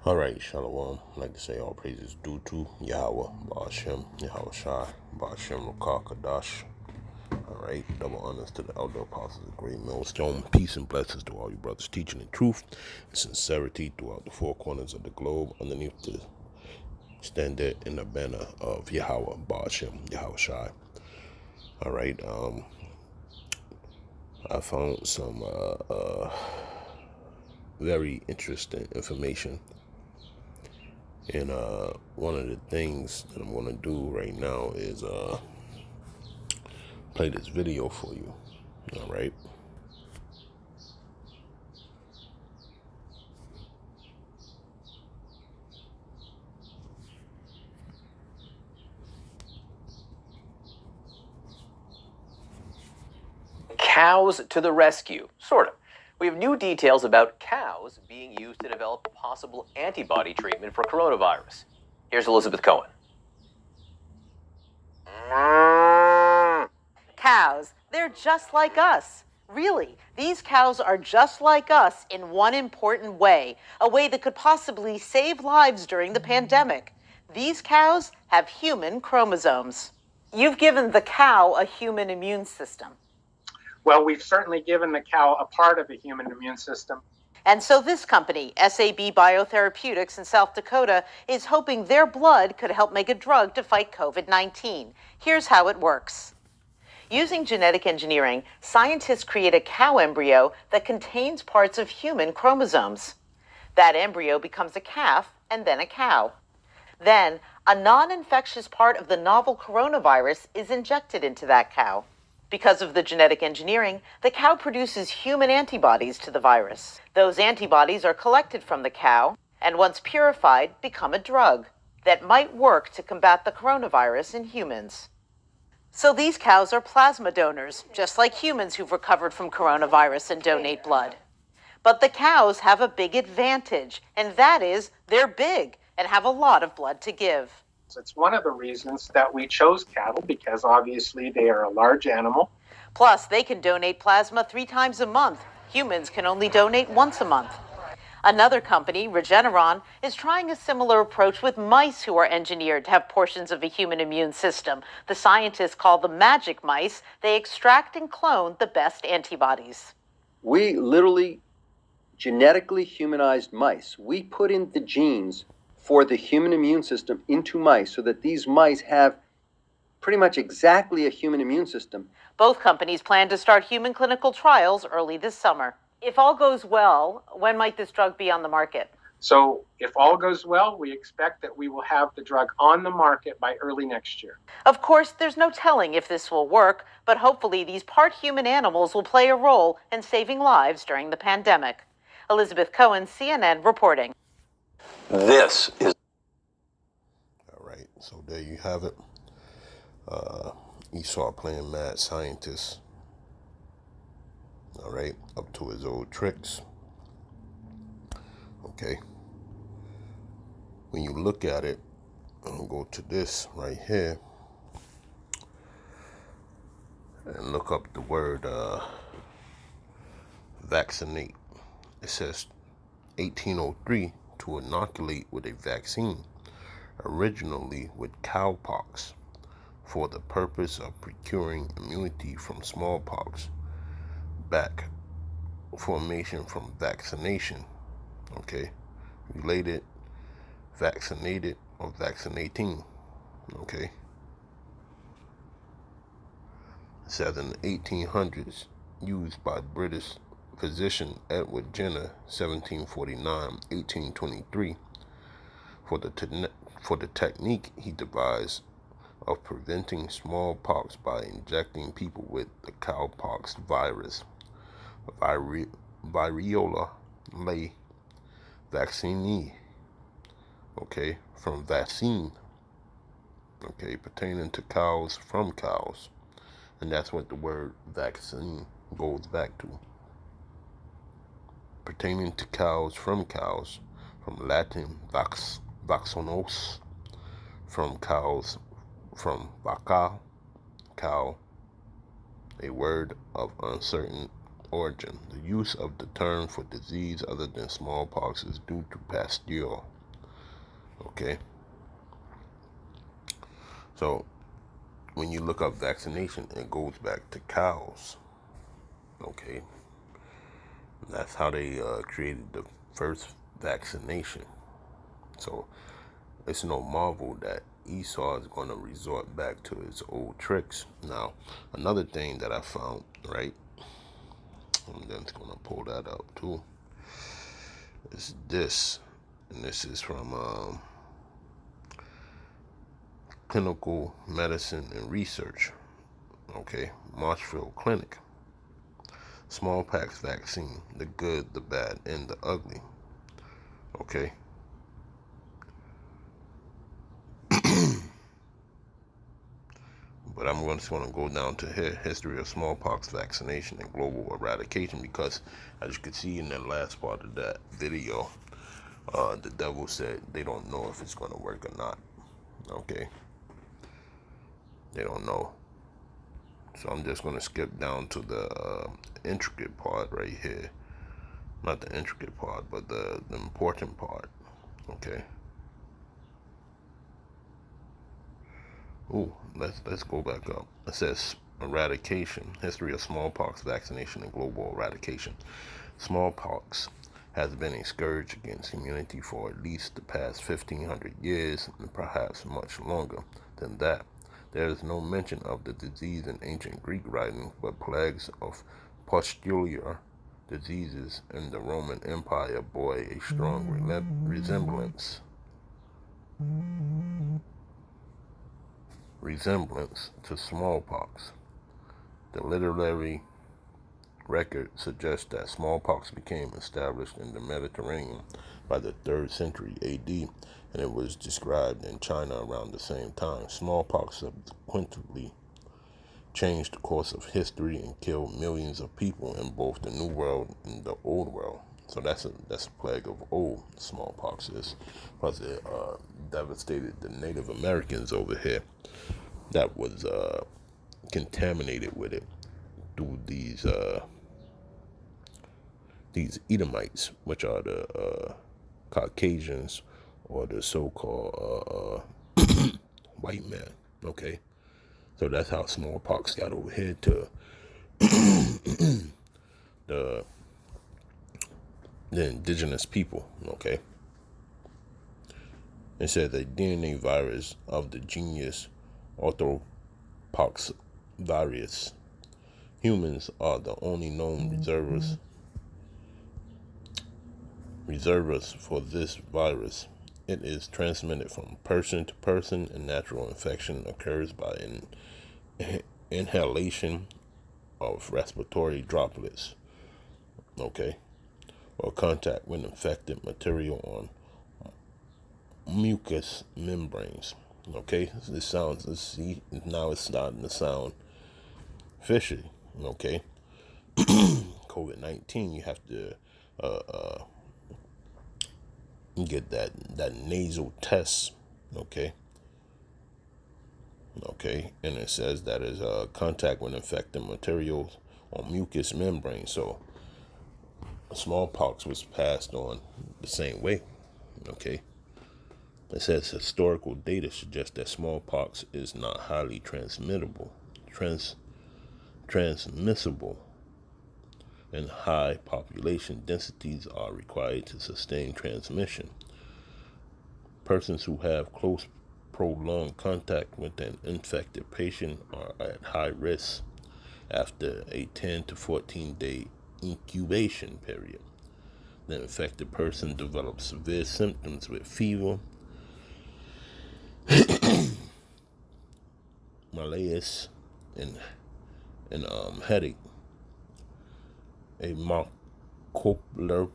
All right, Shalom. I'd like to say all praises due to Yahweh, Ba'ashem, Yahweh Shai, Ba'ashem, Rakah, Kadash. All right, double honors to the elder apostles of Great Millstone. Peace and blessings to all you brothers teaching the truth and sincerity throughout the four corners of the globe underneath the standard in the banner of Yahweh, Ba'ashem, Yahweh Shai. All right, I found some very interesting information. And one of the things that I'm going to do right now is play this video for you. All right. Cows to the rescue, sort of. We have new details about cows being used to develop a possible antibody treatment for coronavirus. Here's Elizabeth Cohen. Cows, they're just like us. Really, these cows are just like us in one important way, a way that could possibly save lives during the pandemic. These cows have human chromosomes. You've given the cow a human immune system. Well, we've certainly given the cow a part of the human immune system. And so this company, SAB Biotherapeutics in South Dakota, is hoping their blood could help make a drug to fight COVID-19. Here's how it works. Using genetic engineering, scientists create a cow embryo that contains parts of human chromosomes. That embryo becomes a calf and then a cow. Then, a non-infectious part of the novel coronavirus is injected into that cow. Because of the genetic engineering, the cow produces human antibodies to the virus. Those antibodies are collected from the cow and, once purified, become a drug that might work to combat the coronavirus in humans. So these cows are plasma donors, just like humans who've recovered from coronavirus and donate blood. But the cows have a big advantage, and that is they're big and have a lot of blood to give. It's one of the reasons that we chose cattle, because obviously they are a large animal. Plus, they can donate plasma 3 times a month. Humans can only donate once a month. Another company, Regeneron, is trying a similar approach with mice who are engineered to have portions of a human immune system. The scientists call them magic mice. They extract and clone the best antibodies. We literally genetically humanized mice. We put in the genes for the human immune system into mice so that these mice have pretty much exactly a human immune system. Both companies plan to start human clinical trials early this summer. If all goes well, when might this drug be on the market? So if all goes well, we expect that we will have the drug on the market by early next year. Of course, there's no telling if this will work, but hopefully these part human animals will play a role in saving lives during the pandemic. Elizabeth Cohen, CNN, reporting. This is. All right. So there you have it. Esau playing mad scientist. All right. Up to his old tricks. Okay. When you look at it, I'll go to this right here and look up the word vaccinate. It says 1803 to inoculate with a vaccine, originally with cowpox, for the purpose of procuring immunity from smallpox, back formation from vaccination. Okay, related, vaccinated, or vaccinating. Okay, it says in the 1800s, used by British physician Edward Jenner, 1749-1823, for the technique he devised of preventing smallpox by injecting people with the cowpox virus, variola lay vaccini, okay, from vaccine, okay, pertaining to cows from cows, and that's what the word vaccine goes back to. Pertaining to cows, from Latin vaccinos, from cows, from vaca, cow, a word of uncertain origin. The use of the term for disease other than smallpox is due to Pasteur. Okay. So when you look up vaccination, it goes back to cows. Okay. That's how they created the first vaccination. So it's no marvel that Esau is going to resort back to his old tricks. Now, another thing that I found, right, I'm just going to pull that up too, is this. And this is from Clinical Medicine and Research. Okay, Marshfield Clinic. Smallpox vaccine, the good, the bad, and the ugly. Okay. But I'm just going to go down to here, history of smallpox vaccination and global eradication, because as you can see in the last part of that video, the devil said they don't know if it's going to work or not. Okay. They don't know. So I'm just going to skip down to the intricate part right here. Not the intricate part, but the important part. Okay. Ooh, let's go back up. It says eradication, history of smallpox vaccination and global eradication. Smallpox has been a scourge against humanity for at least the past 1500 years, and perhaps much longer than that. There is no mention of the disease in ancient Greek writings, but plagues of pustular diseases in the Roman Empire bore a strong resemblance to smallpox. The literary record suggests that smallpox became established in the Mediterranean by the 3rd century AD, and it was described in China around the same time. Smallpox subsequently changed the course of history and killed millions of people in both the New World and the Old World. So that's a plague of old smallpox is, plus it devastated the Native Americans over here that was contaminated with it through these Edomites, which are the Caucasians or the so-called white man. Okay, so that's how smallpox got over here to the indigenous people. Okay, it said the DNA virus of the genus Orthopox virus. Humans are the only known reservoirs for this virus. It is transmitted from person to person, and natural infection occurs by inhalation of respiratory droplets, okay, or contact with infected material on mucous membranes. Okay, this sounds, let's see, now it's starting to sound fishy. Okay, COVID-19, you have to get that nasal test. Okay. Okay, and it says that is contact with infected materials on mucous membrane. So smallpox was passed on the same way. Okay, it says historical data suggests that smallpox is not highly transmissible, and high population densities are required to sustain transmission. Persons who have close prolonged contact with an infected patient are at high risk after a 10 to 14 day incubation period. The infected person develops severe symptoms with fever, malaise, and headache. A macular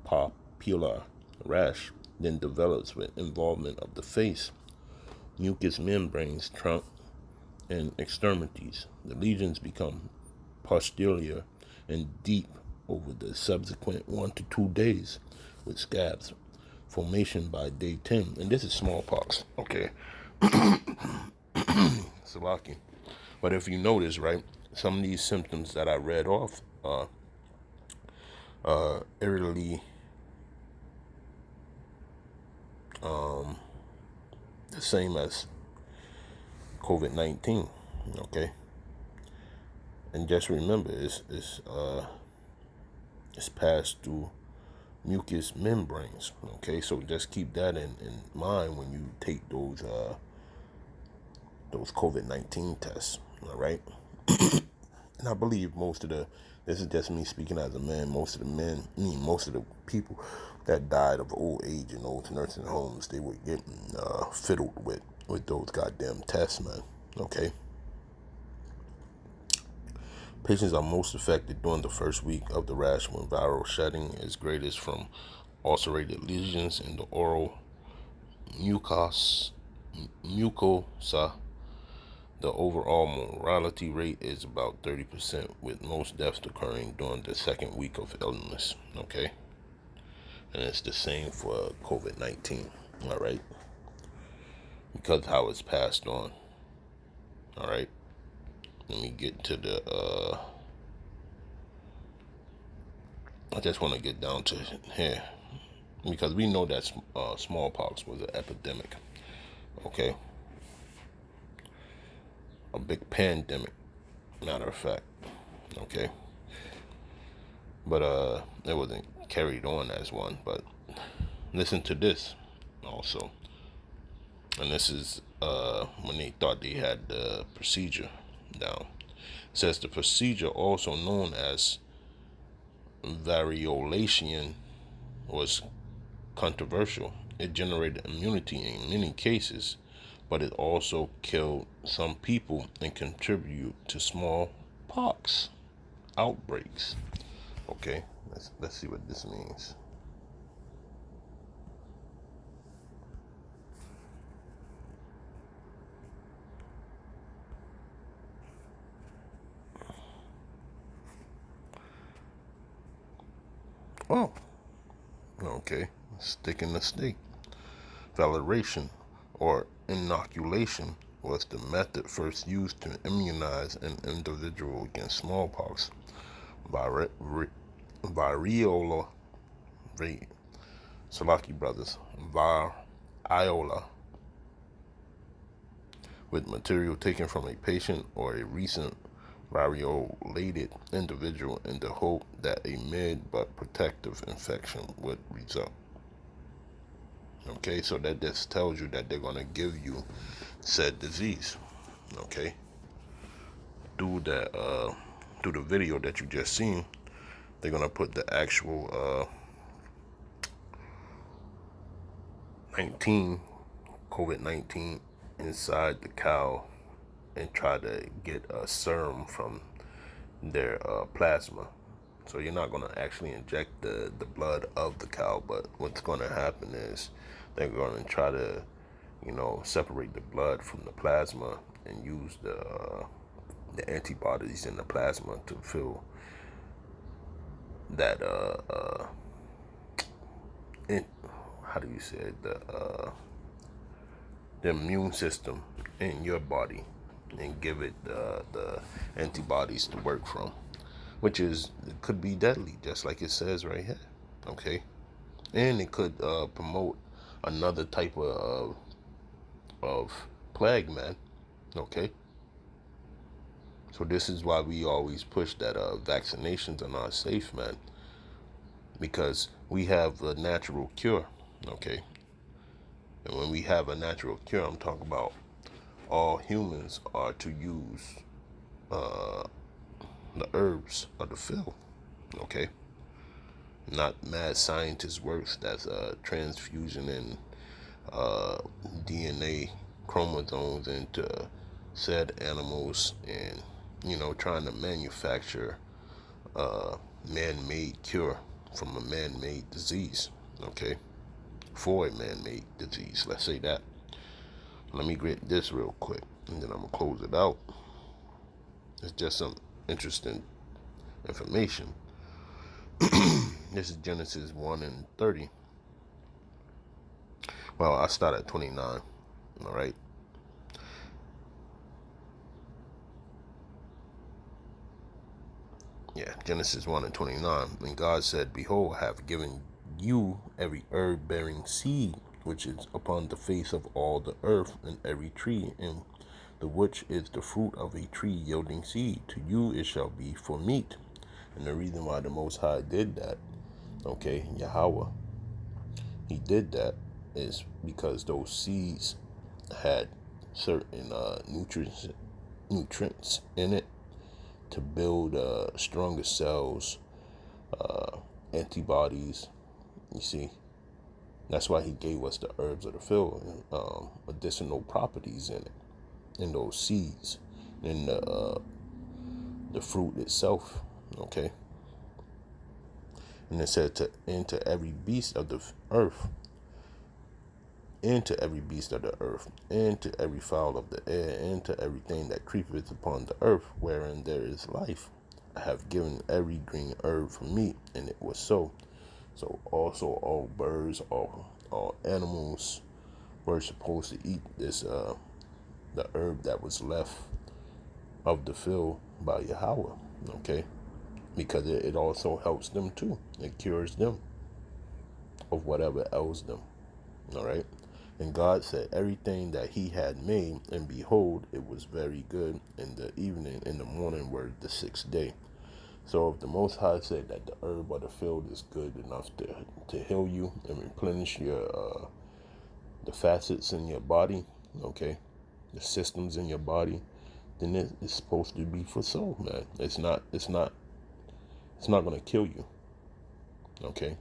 popular rash then develops with involvement of the face, mucous membranes, trunk, and extremities. The lesions become pustular and deep over the subsequent 1 to 2 days, with scabs formation by day 10. And this is smallpox. Okay. Salaki. But if you notice, right, some of these symptoms that I read off eerily the same as COVID-19. Okay, and just remember, it's passed through mucous membranes. Okay, so just keep that in mind when you take those COVID-19 tests. All right, and I believe this is just me speaking as a man. Most of the people that died of old age in those nursing homes, they were getting fiddled with those goddamn tests, man. Okay. Patients are most affected during the first week of the rash when viral shedding is greatest from ulcerated lesions in the oral mucosa. The overall mortality rate is about 30%, with most deaths occurring during the second week of illness. Okay, and it's the same for COVID-19. All right, because how it's passed on. All right, let me get to the. I just want to get down to here because we know that smallpox was an epidemic. Okay, a big pandemic, matter of fact. Okay, but it wasn't carried on as one. But listen to this also, and this is when they thought they had the procedure down. It says the procedure, also known as variolation, was controversial. It generated immunity in many cases, but it also killed some people and contributed to smallpox outbreaks. Okay, let's see what this means. Oh, okay. Stick in the stake. Validation or inoculation was the method first used to immunize an individual against smallpox, variola, Salaki brothers, variola, with material taken from a patient or a recent variolated individual in the hope that a mid but protective infection would result. Okay, so that just tells you that they're going to give you said disease. Okay, through the video that you just seen, they're going to put the actual 19 COVID-19 inside the cow and try to get a serum from their plasma. So you're not going to actually inject the blood of the cow, but what's going to happen is they're going to try to, separate the blood from the plasma and use the antibodies in the plasma to fill that how do you say it? The immune system in your body and give it the antibodies to work from, which it could be deadly, just like it says right here. Okay, and it could promote another type of plague, man. Okay, so this is why we always push that vaccinations are not safe, man, because we have a natural cure. Okay, and when we have a natural cure, I'm talking about all humans are to use the herbs of the field. Okay, not mad scientist works that's transfusion and DNA chromosomes into said animals, and trying to manufacture a man-made cure from a man-made disease. Okay, for a man-made disease, let's say that. Let me get this real quick and then I'm gonna close it out. It's just some interesting information. This is Genesis 1 and 30. Well, I start at 29. All right. Yeah, Genesis 1 and 29. And God said, Behold, I have given you every herb bearing seed, which is upon the face of all the earth, and every tree, and the which is the fruit of a tree yielding seed. To you it shall be for meat. And the reason why the Most High did that, okay, Yahweh, he did that is because those seeds had certain nutrients in it to build stronger cells, antibodies. You see, that's why he gave us the herbs of the field, medicinal properties in it, in those seeds, in the fruit itself. Okay, and it said to into every beast of the earth, into every beast of the earth, into every fowl of the air, into everything that creepeth upon the earth, wherein there is life. I have given every green herb for meat, and it was so. So also all birds, all animals were supposed to eat this the herb that was left of the field by Yahweh. Okay, because it also helps them too. It cures them of whatever ails them. All right. And God said everything that he had made, and behold, it was very good. In the evening, in the morning were the sixth day. So if the Most High said that the herb of the field is good enough to heal you and replenish your the facets in your body, okay, the systems in your body, then it's supposed to be for so, man. It's not gonna kill you. Okay.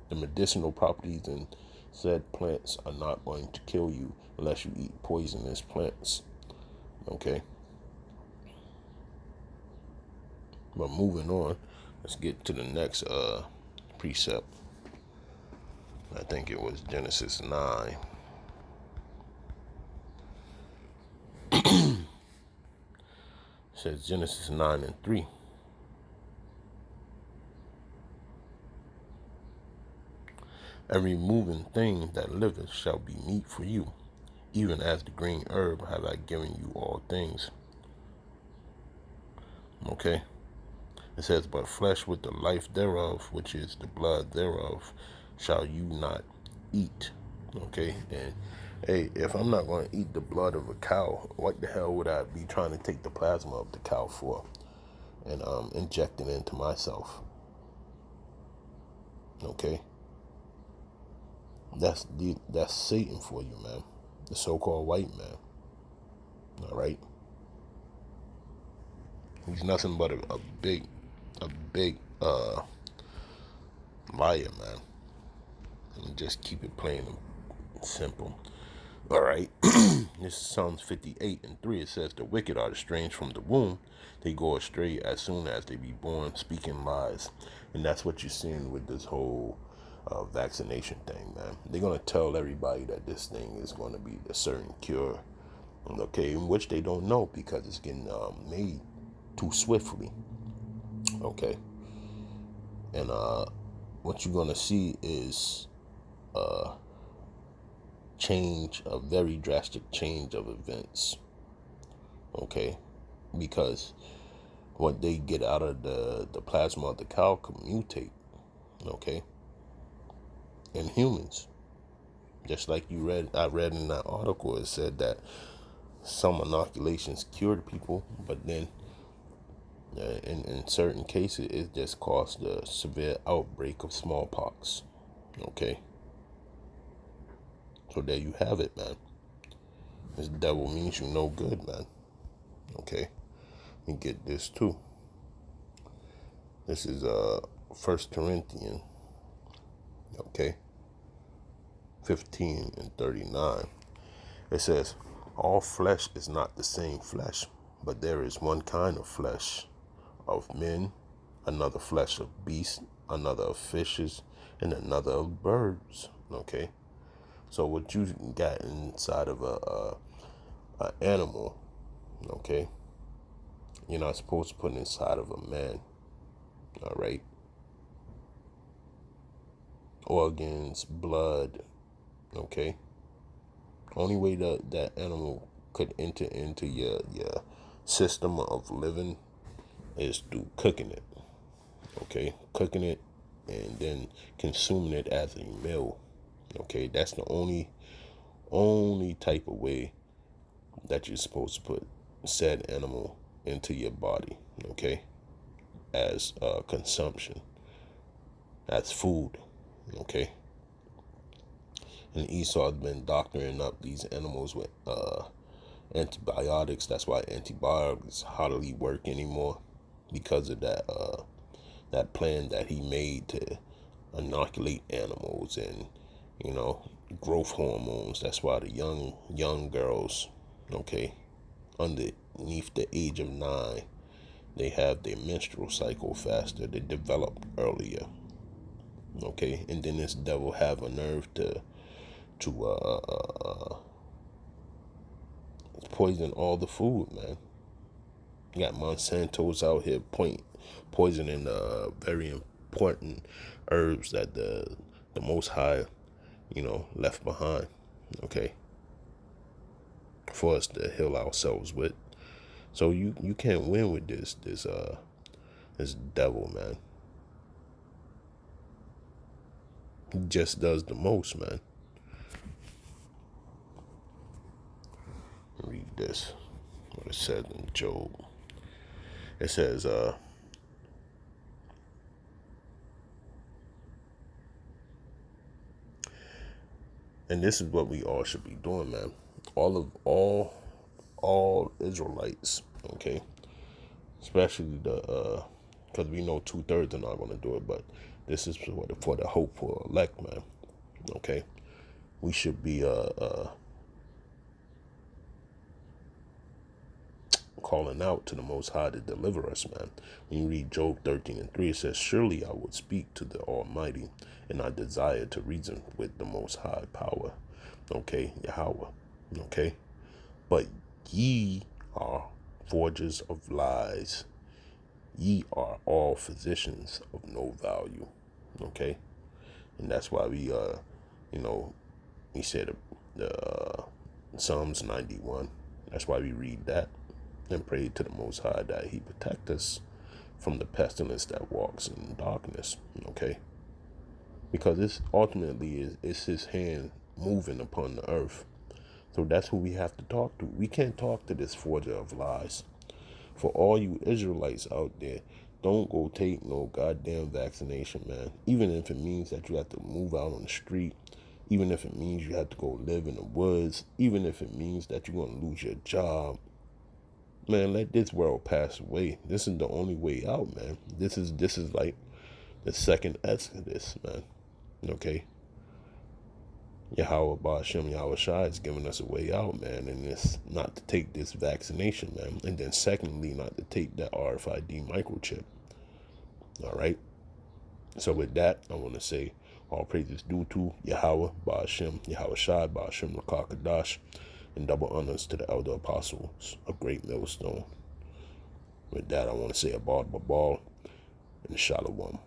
The medicinal properties in said plants are not going to kill you unless you eat poisonous plants. Okay. But moving on, let's get to the next precept. I think it was Genesis 9. It says Genesis 9 and 3. Every moving thing that liveth shall be meat for you, even as the green herb have I given you all things. Okay. It says, but flesh with the life thereof, which is the blood thereof, shall you not eat. Okay. And hey, if I'm not going to eat the blood of a cow, what the hell would I be trying to take the plasma of the cow for and inject it into myself? Okay. That's Satan for you, man. The so-called white man. All right. He's nothing but a big liar, man. And just keep it plain and simple. All right. This is Psalms 58 and 3. It says, the wicked are estranged from the womb. They go astray as soon as they be born, speaking lies. And that's what you're seeing with this whole vaccination thing, man. They're going to tell everybody that this thing is going to be a certain cure. Okay, in which they don't know because it's getting made too swiftly. Okay. And what you're going to see is a very drastic change of events. Okay, because what they get out of the plasma of the cow can mutate. Okay, in humans, just like I read in that article, it said that some inoculations cured people, but then in certain cases it just caused a severe outbreak of smallpox. Okay, so there you have it, man. This devil means you no good, man. Okay, let me get this too. This is 1 Corinthians, okay, 15 and 39. It says, all flesh is not the same flesh, but there is one kind of flesh of men, another flesh of beasts, another of fishes, and another of birds. Okay, so what you got inside of a animal, okay, you're not supposed to put inside of a man. All right, organs, blood. Okay, only way that animal could enter into your system of living is through cooking it. Okay, cooking it and then consuming it as a meal. Okay, that's the only type of way that you're supposed to put said animal into your body. Okay, as consumption, as food. Okay, and Esau's been doctoring up these animals with antibiotics. That's why antibiotics hardly work anymore, because of that plan that he made to inoculate animals and, you know, growth hormones. That's why the young girls, okay, underneath the age of 9, they have their menstrual cycle faster. They develop earlier. Okay, and then this devil have a nerve to poison all the food, man. You got Monsanto's out here poisoning very important herbs that the Most High, you know, left behind. Okay, for us to heal ourselves with. So you can't win with this devil, man. He just does the most, man. Read this. What it says in Job. It says, and this is what we all should be doing, man. All Israelites, okay, especially because we know 2/3 are not going to do it, but this is for the hopeful elect, man. Okay, we should be calling out to the Most High to deliver us, man. When you read Job 13:3, it says, "Surely I would speak to the Almighty, and I desire to reason with the Most High power." Okay, Yahweh. Okay, but ye are forgers of lies. Ye are all physicians of no value. Okay, and that's why we you know, he said the Psalms 91. That's why we read that and pray to the Most High that he protect us from the pestilence that walks in darkness. Okay, because it's ultimately it's his hand moving upon the earth. So that's who we have to talk to. We can't talk to this forger of lies. For all you Israelites out there, don't go take no goddamn vaccination, man. Even if it means that you have to move out on the street, even if it means you have to go live in the woods, even if it means that you're going to lose your job, man, let this world pass away. This is the only way out, man. This is like the second Exodus, man. Okay? Yahweh Ba'ashem Yahweh Shai is giving us a way out, man, and it's not to take this vaccination, man. And then secondly, not to take that RFID microchip. All right? So with that, I want to say all praises due to Yahweh Ba'ashem Yahweh Shai Ba'ashem Lakakadash, and double honors to the elder apostles, a great millstone. With that, I want to say a ball and shalom.